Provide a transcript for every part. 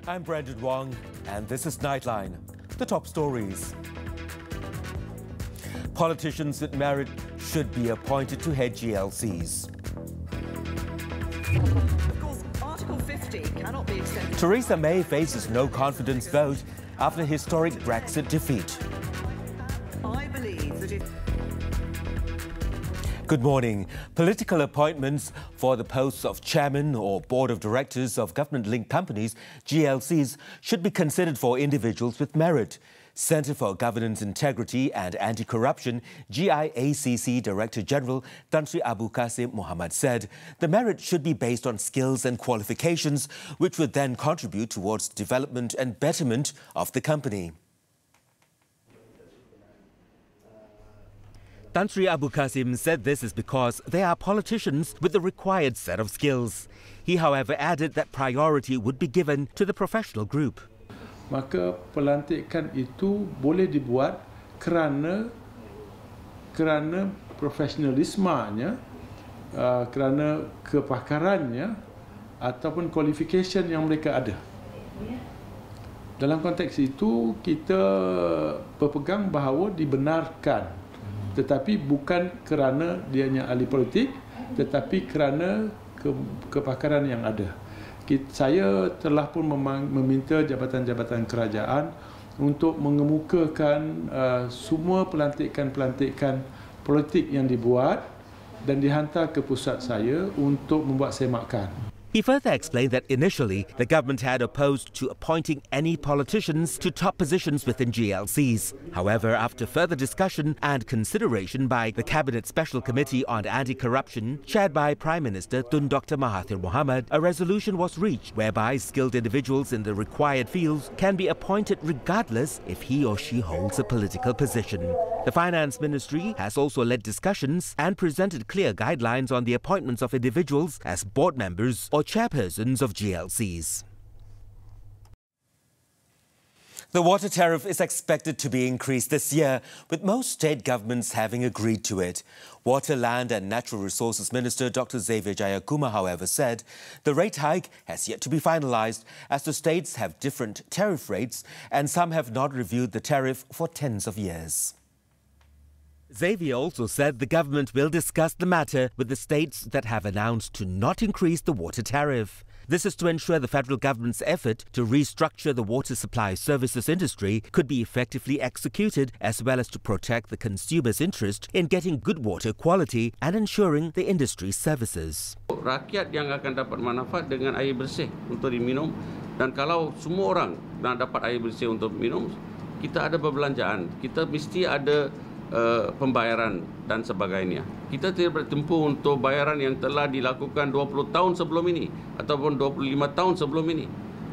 I'm Brendan Wong, and this is Nightline. The top stories. Politicians with merit should be appointed to head GLCs. Of course, Article 50 cannot be extended. Theresa May faces no confidence vote after historic Brexit defeat. I believe that if... Good morning. Political appointments for the posts of chairman or board of directors of government-linked companies, GLCs, should be considered for individuals with merit. Centre for Governance Integrity and Anti-Corruption, GIACC Director General Tan Sri Abu Qasim Muhammad said the merit should be based on skills and qualifications, which would then contribute towards development and betterment of the company. Tan Sri Abu Qasim said this is because they are politicians with the required set of skills. He, however, added that priority would be given to the professional group. Maka pelantikan itu boleh dibuat kerana profesionalismenya, kerana kepakarannya ataupun qualification yang mereka ada. Dalam konteks itu kita berpegang bahawa dibenarkan, tetapi bukan kerana dianya ahli politik, tetapi kerana kepakaran yang ada. Saya telah pun meminta jabatan-jabatan kerajaan untuk mengemukakan semua pelantikan-pelantikan politik yang dibuat dan dihantar ke pusat saya untuk membuat semakan. He further explained that initially the government had opposed to appointing any politicians to top positions within GLCs. However, after further discussion and consideration by the Cabinet Special Committee on Anti-Corruption, chaired by Prime Minister Tun Dr. Mahathir Mohamad, a resolution was reached whereby skilled individuals in the required fields can be appointed regardless if he or she holds a political position. The Finance Ministry has also led discussions and presented clear guidelines on the appointments of individuals as board members or chairpersons of GLCs. The water tariff is expected to be increased this year, with most state governments having agreed to it. Water, Land and Natural Resources Minister Dr. Xavier Jayakumar, however, said the rate hike has yet to be finalised as the states have different tariff rates and some have not reviewed the tariff for tens of years. Xavier also said the government will discuss the matter with the states that have announced to not increase the water tariff. This is to ensure the federal government's effort to restructure the water supply services industry could be effectively executed, as well as to protect the consumer's interest in getting good water quality and ensuring the industry's services. Rakyat yang akan dapat manfaat dengan air bersih untuk diminum, dan kalau semua orang nak dapat air bersih untuk minum, kita ada perbelanjaan, kita mesti ada pembayaran dan sebagainya. Kita tidak bertempuh untuk bayaran yang telah dilakukan 20 tahun sebelum ini ataupun 25 tahun sebelum ini.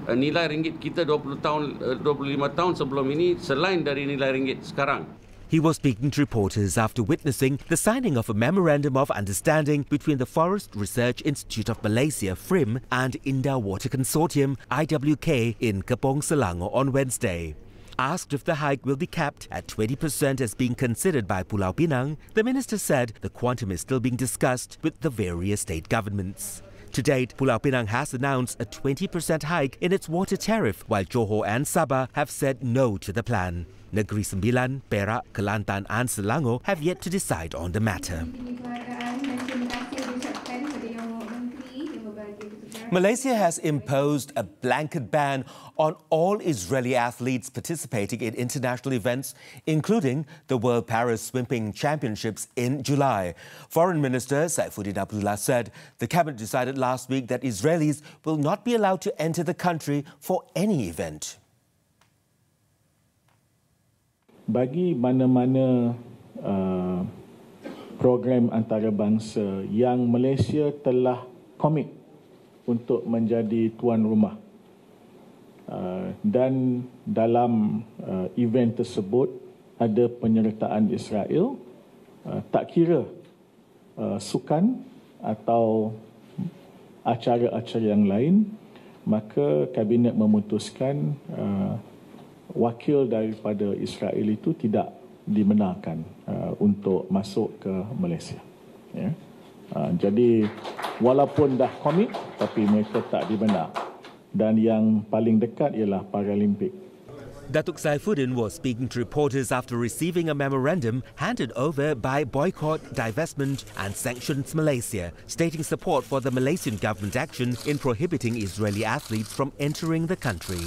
Nilai ringgit kita 25 tahun sebelum ini selain dari nilai ringgit sekarang. He was speaking to reporters after witnessing the signing of a Memorandum of Understanding between the Forest Research Institute of Malaysia, FRIM, and Indah Water Consortium, IWK, in Kepong, Selangor on Wednesday. Asked if the hike will be capped at 20% as being considered by Pulau Pinang, the minister said the quantum is still being discussed with the various state governments. To date, Pulau Pinang has announced a 20% hike in its water tariff, while Johor and Sabah have said no to the plan. Negeri Sembilan, Perak, Kelantan and Selangor have yet to decide on the matter. Malaysia has imposed a blanket ban on all Israeli athletes participating in international events, including the World Para-Swimming Championships in July. Foreign Minister Saifuddin Abdullah said the cabinet decided last week that Israelis will not be allowed to enter the country for any event. Bagi mana-mana program antarabangsa yang Malaysia telah komit untuk menjadi tuan rumah, dan dalam event tersebut ada penyertaan Israel, tak kira sukan atau acara-acara yang lain, maka kabinet memutuskan wakil daripada Israel itu tidak dibenarkan untuk masuk ke Malaysia. Jadi walaupun dah komit, tapi mereka tak dibenar dan yang paling dekat ialah Paralimpik. Datuk Saifuddin was speaking to reporters after receiving a memorandum handed over by Boycott, Divestment and Sanctions Malaysia, stating support for the Malaysian government action in prohibiting Israeli athletes from entering the country.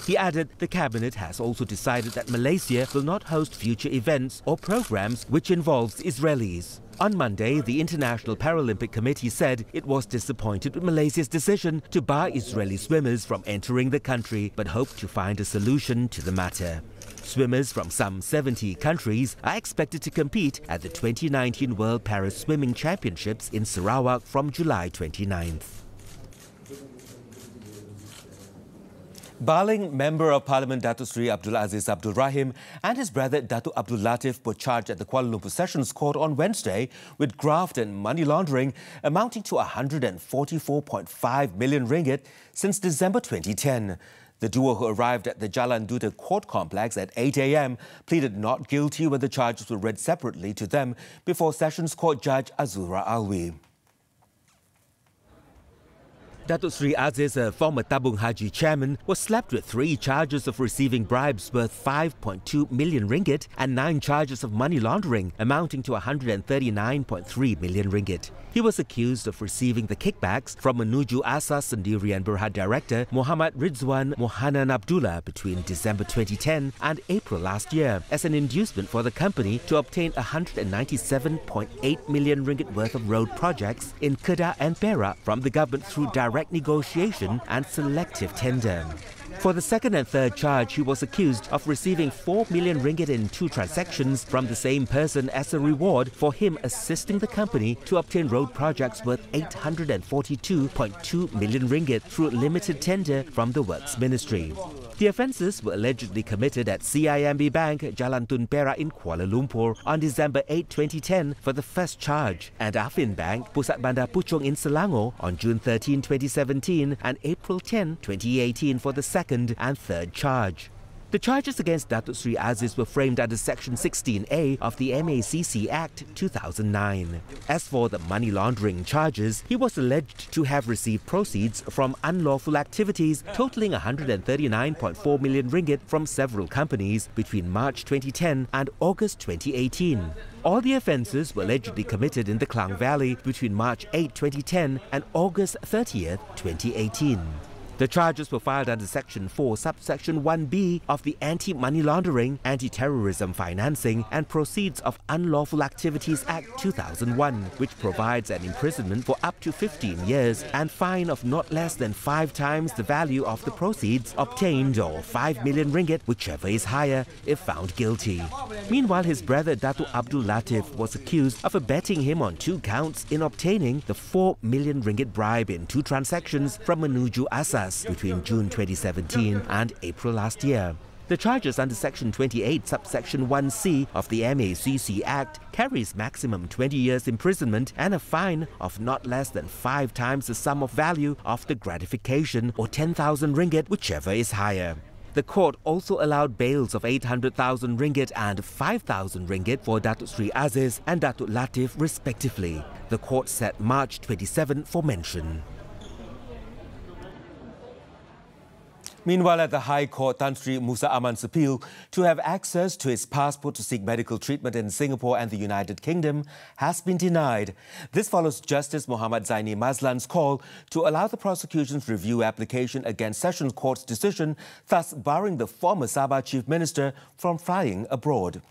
He added the cabinet has also decided that Malaysia will not host future events or programs which involves Israelis. On Monday, the International Paralympic Committee said it was disappointed with Malaysia's decision to bar Israeli swimmers from entering the country, but hoped to find a solution to the matter. Swimmers from some 70 countries are expected to compete at the 2019 World Paris Swimming Championships in Sarawak from July 29th. Baling Member of Parliament Datuk Sri Abdul Aziz Abdul Rahim and his brother Datuk Abdul Latif were charged at the Kuala Lumpur Sessions Court on Wednesday with graft and money laundering amounting to 144.5 million ringgit since December 2010. The duo, who arrived at the Jalan Duta Court Complex at 8 a.m, pleaded not guilty when the charges were read separately to them before Sessions Court Judge Azura Alwi. Datuk Sri Aziz, a former Tabung Haji chairman, was slapped with 3 charges of receiving bribes worth 5.2 million ringgit and 9 charges of money laundering amounting to 139.3 million ringgit. He was accused of receiving the kickbacks from Menuju Asas Sendirian Berhad director Muhammad Rizwan Mohanan Abdullah between December 2010 and April last year as an inducement for the company to obtain 197.8 million ringgit worth of road projects in Kedah and Perak from the government through direct negotiation and selective tender. For the second and third charge, he was accused of receiving 4 million ringgit in 2 transactions from the same person as a reward for him assisting the company to obtain road projects worth 842.2 million ringgit through limited tender from the Works Ministry. The offences were allegedly committed at CIMB Bank, Jalan Tun Perak in Kuala Lumpur on December 8, 2010 for the first charge, and Affin Bank, Pusat Bandar Puchong in Selangor on June 13, 2017 and April 10, 2018 for the second and third charge. The charges against Datuk Sri Aziz were framed under Section 16A of the MACC Act 2009. As for the money laundering charges, he was alleged to have received proceeds from unlawful activities totaling 139.4 million ringgit from several companies between March 2010 and August 2018. All the offences were allegedly committed in the Klang Valley between March 8, 2010 and August 30, 2018. The charges were filed under Section 4, Subsection 1B of the Anti-Money Laundering, Anti-Terrorism Financing and Proceeds of Unlawful Activities Act 2001, which provides an imprisonment for up to 15 years and fine of not less than 5 times the value of the proceeds obtained, or 5 million ringgit, whichever is higher, if found guilty. Meanwhile, his brother Datuk Abdul Latif was accused of abetting him on 2 counts in obtaining the 4 million ringgit bribe in 2 transactions from Menuju Asas between June 2017 and April last year. The charges under Section 28, Subsection 1C of the MACC Act carries maximum 20 years imprisonment and a fine of not less than 5 times the sum of value of the gratification, or 10,000 ringgit, whichever is higher. The court also allowed bails of 800,000 ringgit and 5,000 ringgit for Datuk Sri Aziz and Datuk Latif respectively. The court set March 27 for mention. Meanwhile, at the High Court, Tan Sri Musa Aman's appeal to have access to his passport to seek medical treatment in Singapore and the United Kingdom has been denied. This follows Justice Muhammad Zaini Mazlan's call to allow the prosecution's review application against Sessions Court's decision, thus barring the former Sabah Chief Minister from flying abroad.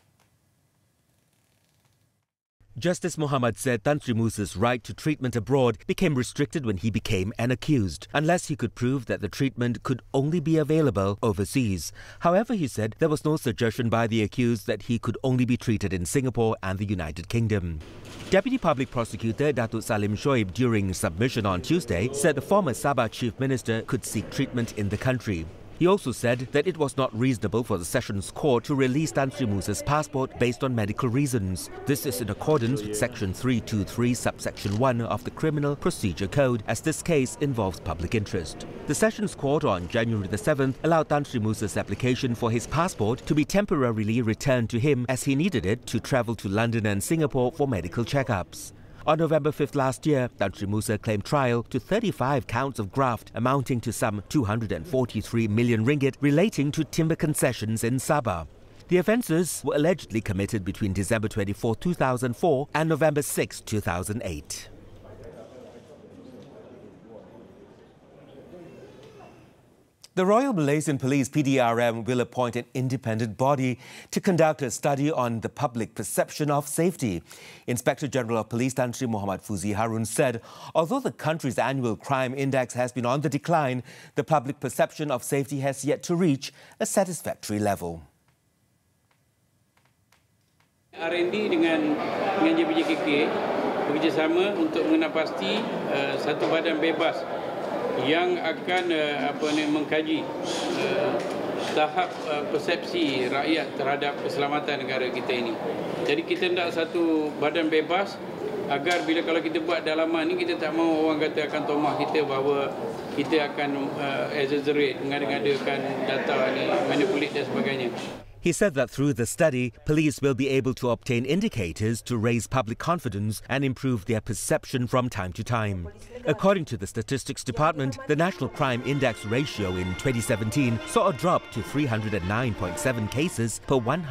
Justice Muhammad said Tan Sri Musa's right to treatment abroad became restricted when he became an accused, unless he could prove that the treatment could only be available overseas. However, he said there was no suggestion by the accused that he could only be treated in Singapore and the United Kingdom. Deputy Public Prosecutor Datuk Salim Shoaib, during submission on Tuesday, said the former Sabah Chief Minister could seek treatment in the country. He also said that it was not reasonable for the Sessions Court to release Tan Sri Musa's passport based on medical reasons. This is in accordance with Section 323, Subsection 1 of the Criminal Procedure Code, as this case involves public interest. The Sessions Court on January the 7th allowed Tan Sri Musa's application for his passport to be temporarily returned to him as he needed it to travel to London and Singapore for medical checkups. On November 5th last year, Sri Musa claimed trial to 35 counts of graft amounting to some 243 million ringgit relating to timber concessions in Sabah. The offences were allegedly committed between December 24, 2004 and November 6, 2008. The Royal Malaysian Police PDRM will appoint an independent body to conduct a study on the public perception of safety. Inspector General of Police Tan Sri Muhammad Fuzi Harun said, although the country's annual crime index has been on the decline, the public perception of safety has yet to reach a satisfactory level. R&D dengan JPJKK bekerjasama untuk mengenal pasti satu badan bebas yang akan mengkaji tahap persepsi rakyat terhadap keselamatan negara kita ini. Jadi kita nak satu badan bebas agar bila kalau kita buat dalaman ni kita tak mahu orang kata akan tomah kita bahawa kita akan exaggerate, mengada-ngadakan data ni, manipulate dan sebagainya. He said that through the study, police will be able to obtain indicators to raise public confidence and improve their perception from time to time. According to the Statistics Department, the National Crime Index ratio in 2017 saw a drop to 309.7 cases per 100,000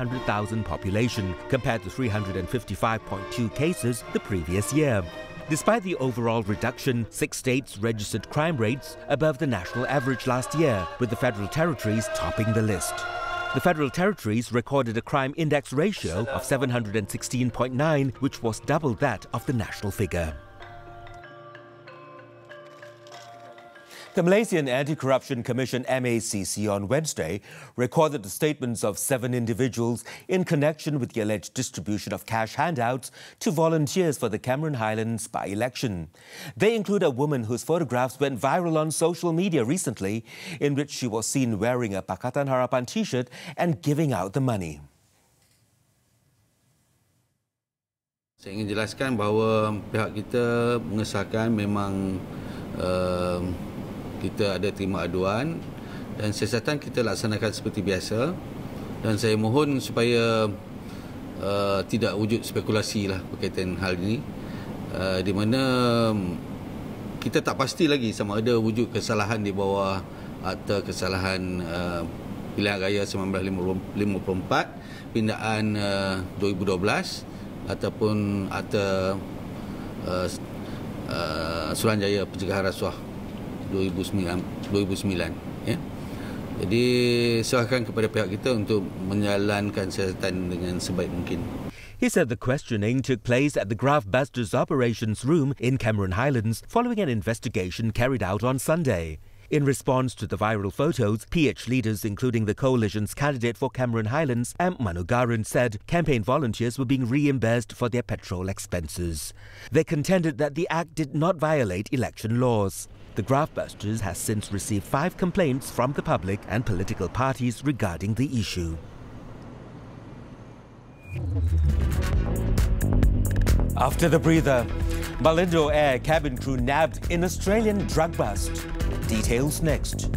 population, compared to 355.2 cases the previous year. Despite the overall reduction, 6 states registered crime rates above the national average last year, with the Federal Territories topping the list. The Federal Territories recorded a crime index ratio of 716.9, which was double that of the national figure. The Malaysian Anti-Corruption Commission MACC on Wednesday recorded the statements of 7 individuals in connection with the alleged distribution of cash handouts to volunteers for the Cameron Highlands by-election. They include a woman whose photographs went viral on social media recently, in which she was seen wearing a Pakatan Harapan t-shirt and giving out the money. Saya ingin jelaskan bahawa pihak kita mengesahkan memang kita ada terima aduan dan siasatan kita laksanakan seperti biasa, dan saya mohon supaya tidak wujud spekulasi lah berkaitan hal ini, di mana kita tak pasti lagi sama ada wujud kesalahan di bawah Akta Kesalahan Pilihan Raya 1954 pindaan 2012 ataupun Akta Suruhanjaya Pencegahan Rasuah 2009 ya. Jadi serahkan kepada pihak kita untuk menjalankan siasatan dengan sebaik mungkin. He said the questioning took place at the Graft Busters Operations Room in Cameron Highlands following an investigation carried out on Sunday. In response to the viral photos, PH leaders, including the coalition's candidate for Cameron Highlands, M. Manugaran, said campaign volunteers were being reimbursed for their petrol expenses. They contended that the act did not violate election laws. The Graft Busters has since received 5 complaints from the public and political parties regarding the issue. After the breather, Malindo Air cabin crew nabbed in Australian drug bust. Details next.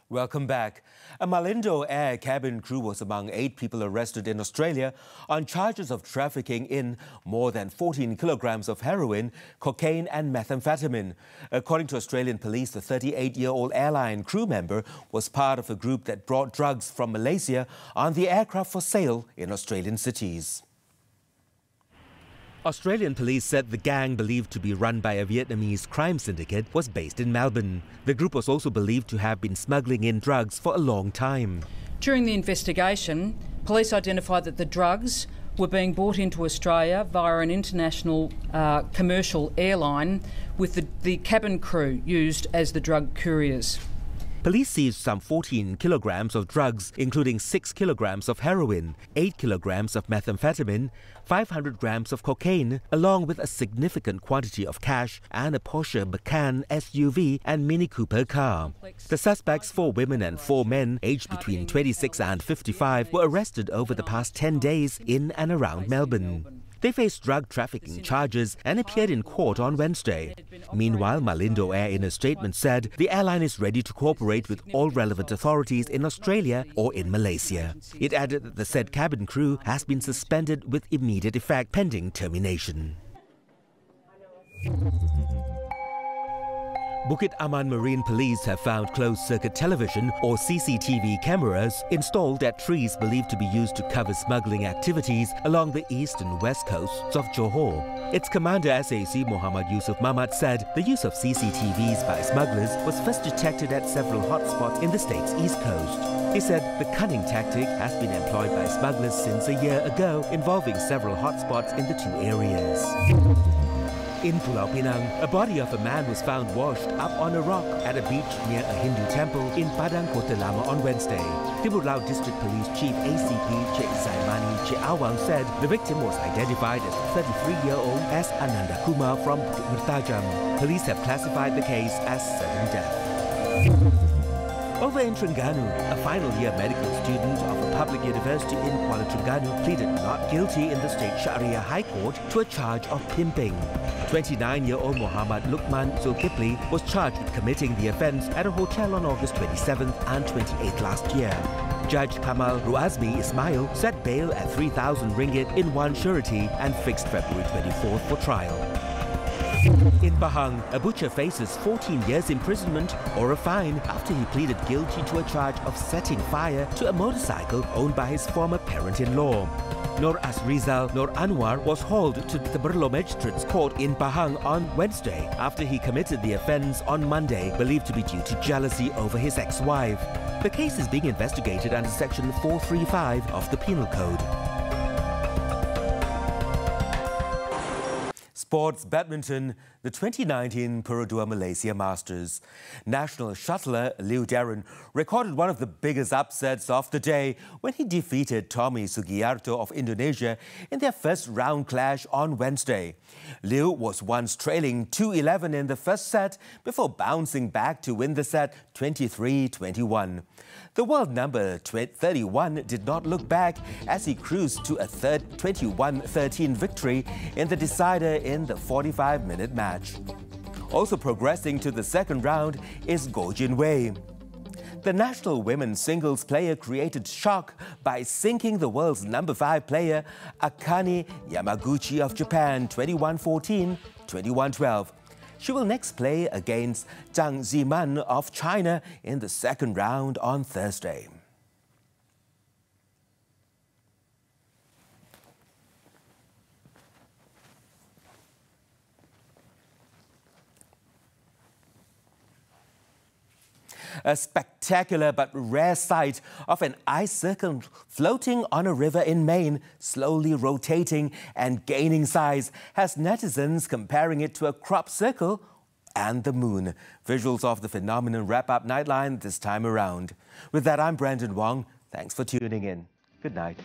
Welcome back. A Malindo Air cabin crew was among 8 people arrested in Australia on charges of trafficking in more than 14 kilograms of heroin, cocaine and methamphetamine. According to Australian police, the 38-year-old airline crew member was part of a group that brought drugs from Malaysia on the aircraft for sale in Australian cities. Australian police said the gang, believed to be run by a Vietnamese crime syndicate, was based in Melbourne. The group was also believed to have been smuggling in drugs for a long time. During the investigation, police identified that the drugs were being brought into Australia via an international commercial airline, with the cabin crew used as the drug couriers. Police seized some 14 kilograms of drugs, including 6 kilograms of heroin, 8 kilograms of methamphetamine, 500 grams of cocaine, along with a significant quantity of cash and a Porsche Macan SUV and Mini Cooper car. The suspects, 4 women and 4 men, aged between 26 and 55, were arrested over the past 10 days in and around Melbourne. They faced drug trafficking charges and appeared in court on Wednesday. Meanwhile, Malindo Air in a statement said the airline is ready to cooperate with all relevant authorities in Australia or in Malaysia. It added that the said cabin crew has been suspended with immediate effect pending termination. Bukit Aman Marine Police have found closed-circuit television or CCTV cameras installed at trees believed to be used to cover smuggling activities along the east and west coasts of Johor. Its commander SAC Muhammad Yusuf Mamat said the use of CCTVs by smugglers was first detected at several hotspots in the state's east coast. He said the cunning tactic has been employed by smugglers since a year ago, involving several hotspots in the two areas. In Pulau Pinang, a body of a man was found washed up on a rock at a beach near a Hindu temple in Padang Kota Lama on Wednesday. Timur Laut District Police Chief ACP Cik Zaimani Cik Awang said the victim was identified as 33-year-old as Ananda Kumar from Bukit Mertajam. Police have classified the case as sudden death. Over in Terengganu, a final-year medical student of a public university in Kuala Terengganu pleaded not guilty in the State Sharia High Court to a charge of pimping. 29-year-old Muhammad Lukman Zulkifli was charged with committing the offence at a hotel on August 27th and 28th last year. Judge Kamal Ruazmi Ismail set bail at 3,000 ringgit in one surety and fixed February 24th for trial. In Pahang, a butcher faces 14 years imprisonment or a fine after he pleaded guilty to a charge of setting fire to a motorcycle owned by his former parent-in-law. Nur Asrizal Nur Anwar was hauled to the Berlo Magistrates Court in Pahang on Wednesday after he committed the offence on Monday, believed to be due to jealousy over his ex-wife. The case is being investigated under Section 435 of the Penal Code. Sports badminton, the 2019 Perodua Malaysia Masters. National shuttler Liu Darren recorded one of the biggest upsets of the day when he defeated Tommy Sugiarto of Indonesia in their first round clash on Wednesday. Liu was once trailing 2-11 in the first set before bouncing back to win the set 23-21. The world number 31 did not look back as he cruised to a third 21-13 victory in the decider in the 45-minute match. Also progressing to the second round is Go Jinwei. The national women's singles player created shock by sinking the world's number 5 player Akane Yamaguchi of Japan 21-14, 21-12. She will next play against Zhang Ziman of China in the second round on Thursday. A spectacular but rare sight of an ice circle floating on a river in Maine, slowly rotating and gaining size, has netizens comparing it to a crop circle and the moon. Visuals of the phenomenon wrap up Nightline this time around. With that, I'm Brandon Wong. Thanks for tuning in. Good night.